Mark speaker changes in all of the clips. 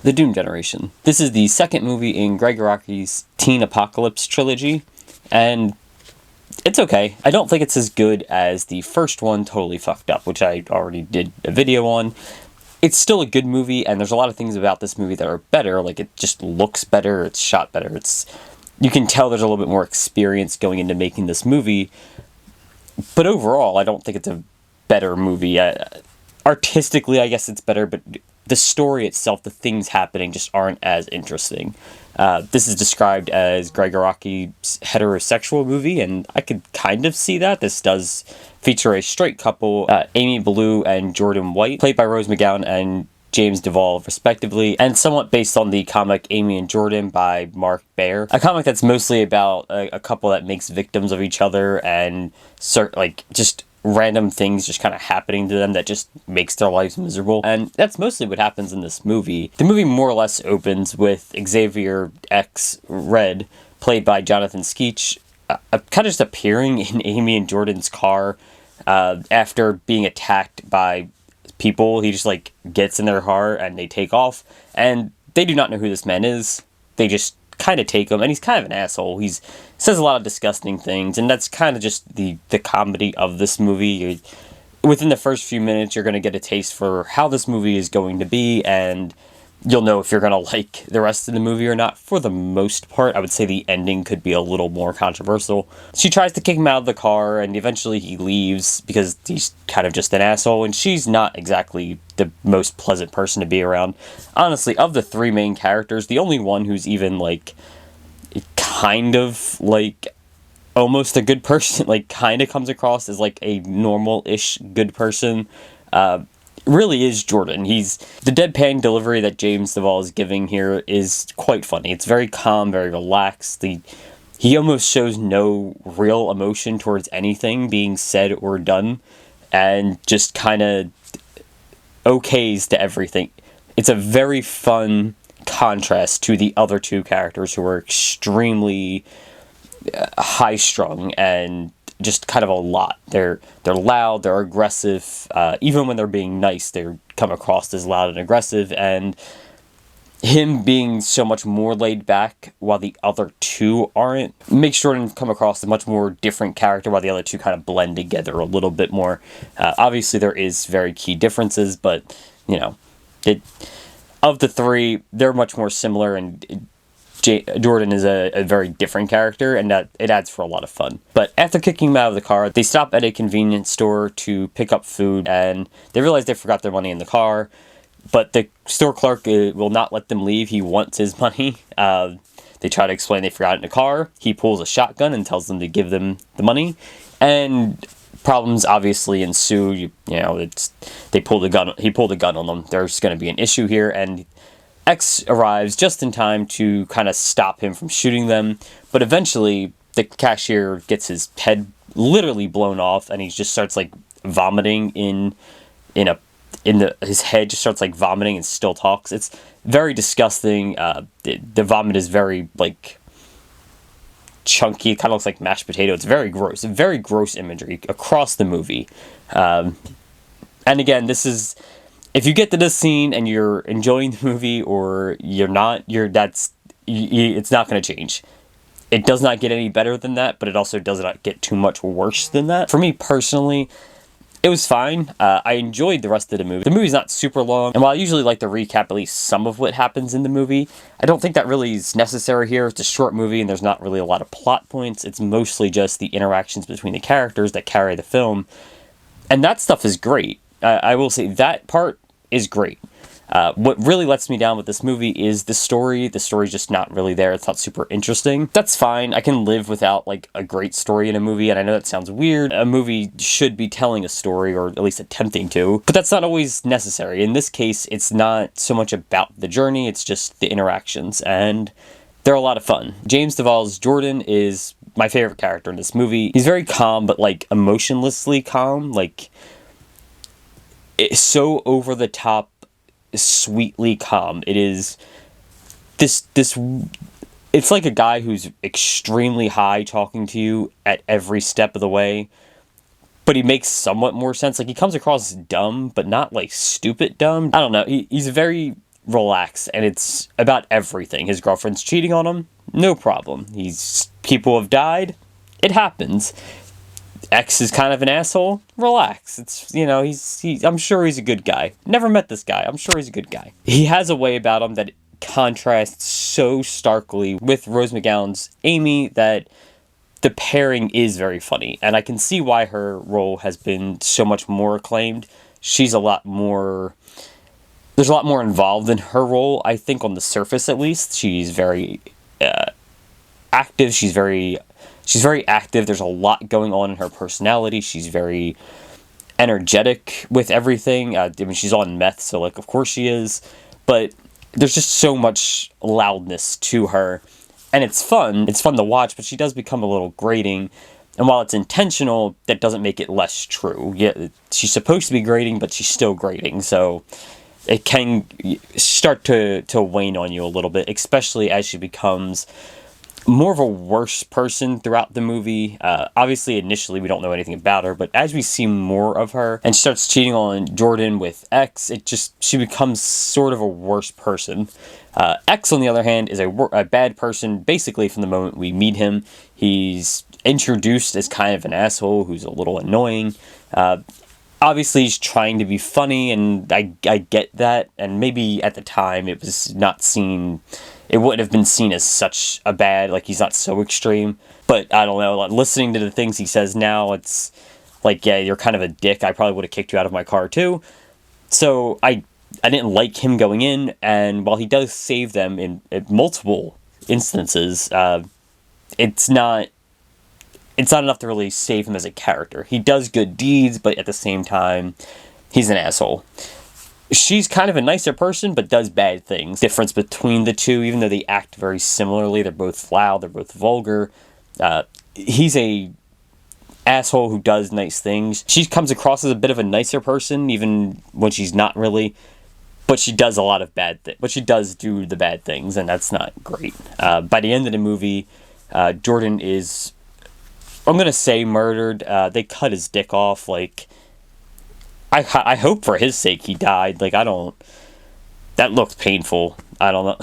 Speaker 1: The Doom Generation. This is the second movie in Greg Araki's Teen Apocalypse trilogy, and it's okay. I don't think it's as good as the first one, Totally Fucked Up, which I already did a video on. It's still a good movie, and there's a lot of things about this movie that are better. Like, it just looks better, it's shot better, you can tell there's a little bit more experience going into making this movie. But overall, I don't think it's a better movie. Artistically, I guess it's better, but the story itself, the things happening, just aren't as interesting. This is described as Greg Araki's heterosexual movie, and I could kind of see that. This does feature a straight couple, Amy Ballou and Jordan White, played by Rose McGowan and James Duvall, respectively, and somewhat based on the comic Amy and Jordan by Mark Baer, a comic that's mostly about a couple that makes victims of each other and just random things just kind of happening to them that just makes their lives miserable. And that's mostly what happens in this movie. The movie more or less opens with Xavier X Red, played by Jonathan Skeech, kind of just appearing in Amy and Jordan's car after being attacked by people. He just gets in their car and they take off, and they do not know who this man is. They just kind of take him, and he's kind of an asshole. He says a lot of disgusting things, and that's kind of just the comedy of this movie. Within the first few minutes, you're going to get a taste for how this movie is going to be, and you'll know if you're going to like the rest of the movie or not. For the most part, I would say the ending could be a little more controversial. She tries to kick him out of the car, and eventually he leaves because he's kind of just an asshole, and she's not exactly the most pleasant person to be around. Honestly, of the three main characters, the only one who's even, kind of, almost a good person, kind of comes across as, a normal-ish good person, really is Jordan. The deadpan delivery that James Duvall is giving here is quite funny. It's very calm, very relaxed. He almost shows no real emotion towards anything being said or done, and just kind of okays to everything. It's a very fun contrast to the other two characters who are extremely high-strung and just kind of a lot. They're loud, they're aggressive. Even when they're being nice, they come across as loud and aggressive, and him being so much more laid back while the other two aren't makes Jordan come across as a much more different character, while the other two kind of blend together a little bit more. Obviously, there is very key differences, but, of the three, they're much more similar, and Jordan is a very different character, and that it adds for a lot of fun. But after kicking him out of the car, they stop at a convenience store to pick up food, and they realize they forgot their money in the car, but the store clerk will not let them leave. He wants his money. They try to explain they forgot it in the car. He pulls a shotgun and tells them to give them the money, and problems obviously ensue. He pulled a gun on them. There's going to be an issue here, and X arrives just in time to kind of stop him from shooting them, but eventually the cashier gets his head literally blown off, and he just starts vomiting his head just starts vomiting and still talks. It's very disgusting. The vomit is very chunky. It kind of looks like mashed potato. It's very gross imagery across the movie. And again, this is, if you get to this scene and you're enjoying the movie or you're not, it's not going to change. It does not get any better than that, but it also does not get too much worse than that. For me personally, it was fine. I enjoyed the rest of the movie. The movie's not super long, and while I usually like to recap at least some of what happens in the movie, I don't think that really is necessary here. It's a short movie, and there's not really a lot of plot points. It's mostly just the interactions between the characters that carry the film, and that stuff is great. I will say that part is great. What really lets me down with this movie is the story. The story's just not really there. It's not super interesting. That's fine. I can live without a great story in a movie, and I know that sounds weird. A movie should be telling a story, or at least attempting to, but that's not always necessary. In this case, it's not so much about the journey, it's just the interactions, and they're a lot of fun. James Duvall's Jordan is my favorite character in this movie. He's very calm, but emotionlessly calm. It's so over the top, sweetly calm. It is this it's like a guy who's extremely high talking to you at every step of the way, but he makes somewhat more sense. He comes across as dumb, but not stupid dumb. I don't know. He's very relax, and it's about everything. His girlfriend's cheating on him, no problem. People have died, it happens. X is kind of an asshole, relax. It's, you know, I'm sure he's a good guy. Never met this guy, I'm sure he's a good guy. He has a way about him that contrasts so starkly with Rose McGowan's Amy that the pairing is very funny, and I can see why her role has been so much more acclaimed. There's a lot more involved in her role, I think, on the surface at least. She's very active. She's very active. There's a lot going on in her personality. She's very energetic with everything. I mean, she's on meth, so, like, of course she is. But there's just so much loudness to her. And it's fun. It's fun to watch, but she does become a little grating. And while it's intentional, that doesn't make it less true. Yeah, she's supposed to be grating, but she's still grating. So it can start to wane on you a little bit, especially as she becomes more of a worse person throughout the movie. Obviously, initially, we don't know anything about her, but as we see more of her, and she starts cheating on Jordan with X, she becomes sort of a worse person. X, on the other hand, is a bad person, basically from the moment we meet him. He's introduced as kind of an asshole who's a little annoying. Obviously, he's trying to be funny, and I get that, and maybe at the time it wouldn't have been seen as such a bad, like, he's not so extreme. But I don't know, like, listening to the things he says now, it's like, yeah, you're kind of a dick. I probably would have kicked you out of my car too. So I didn't like him going in, and while he does save them in multiple instances, it's not enough to really save him as a character. He does good deeds, but at the same time, he's an asshole. She's kind of a nicer person, but does bad things. Difference between the two, even though they act very similarly, they're both loud, they're both vulgar. He's a asshole who does nice things. She comes across as a bit of a nicer person, even when she's not really. But she does a lot of bad things. But she does do the bad things, and that's not great. By the end of the movie, Jordan is, I'm going to say, murdered. They cut his dick off, like, I hope for his sake he died. Like, that looked painful. I don't know.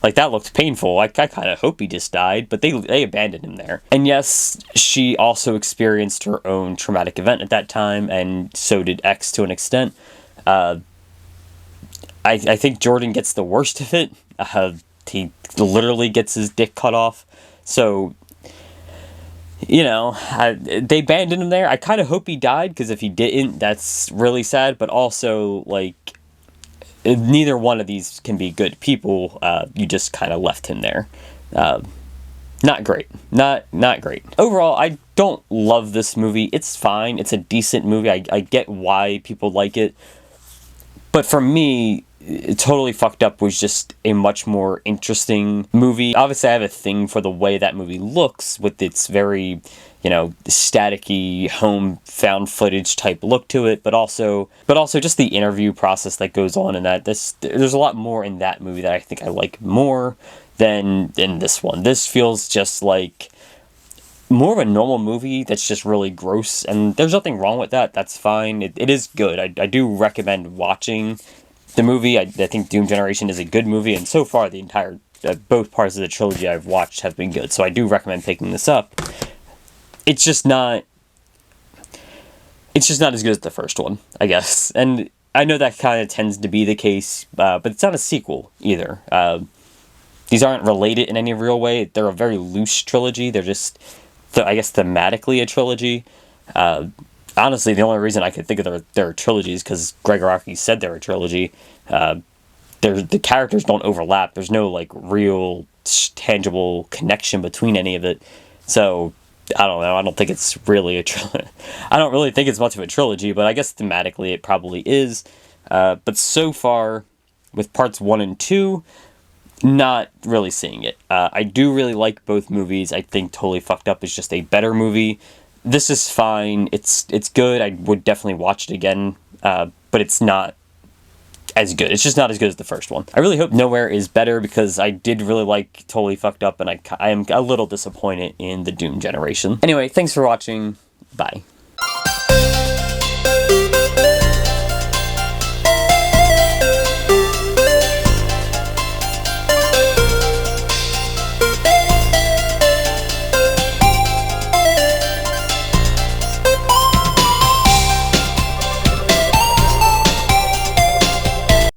Speaker 1: Like, that looked painful. I kind of hope he just died, but they abandoned him there. And yes, she also experienced her own traumatic event at that time, and so did X to an extent. I think Jordan gets the worst of it. He literally gets his dick cut off. So, you know, they abandoned him there. I kind of hope he died, because if he didn't, that's really sad. But also, like, neither one of these can be good people. You just kind of left him there. Not great. Not great. Overall, I don't love this movie. It's fine. It's a decent movie. I get why people like it. But for me, Totally Fucked Up was just a much more interesting movie. Obviously, I have a thing for the way that movie looks, with its very, you know, staticky, home found footage type look to it, but also just the interview process that goes on in that. There's a lot more in that movie that I think I like more than in this one. This feels just like more of a normal movie that's just really gross, and there's nothing wrong with that. That's fine. It is good. I do recommend watching the movie. I think Doom Generation is a good movie, and so far the entire both parts of the trilogy I've watched have been good, so I do recommend picking this up. It's just not as good as the first one, I guess, and I know that kind of tends to be the case, but it's not a sequel either. These aren't related in any real way. They're a very loose trilogy. They're just, I guess, thematically a trilogy. Honestly, the only reason I could think of their trilogies because Greg Araki said they're a trilogy. The characters don't overlap. There's no, like, real tangible connection between any of it. So, I don't know. I don't think it's really a trilogy. I don't really think it's much of a trilogy, but I guess thematically it probably is. But so far, with parts 1 and 2, not really seeing it. I do really like both movies. I think Totally Fucked Up is just a better movie. This is fine. It's good. I would definitely watch it again, but it's not as good. It's just not as good as the first one. I really hope Nowhere is better, because I did really like Totally Fucked Up, and I am a little disappointed in the Doom Generation. Anyway, thanks for watching. Bye.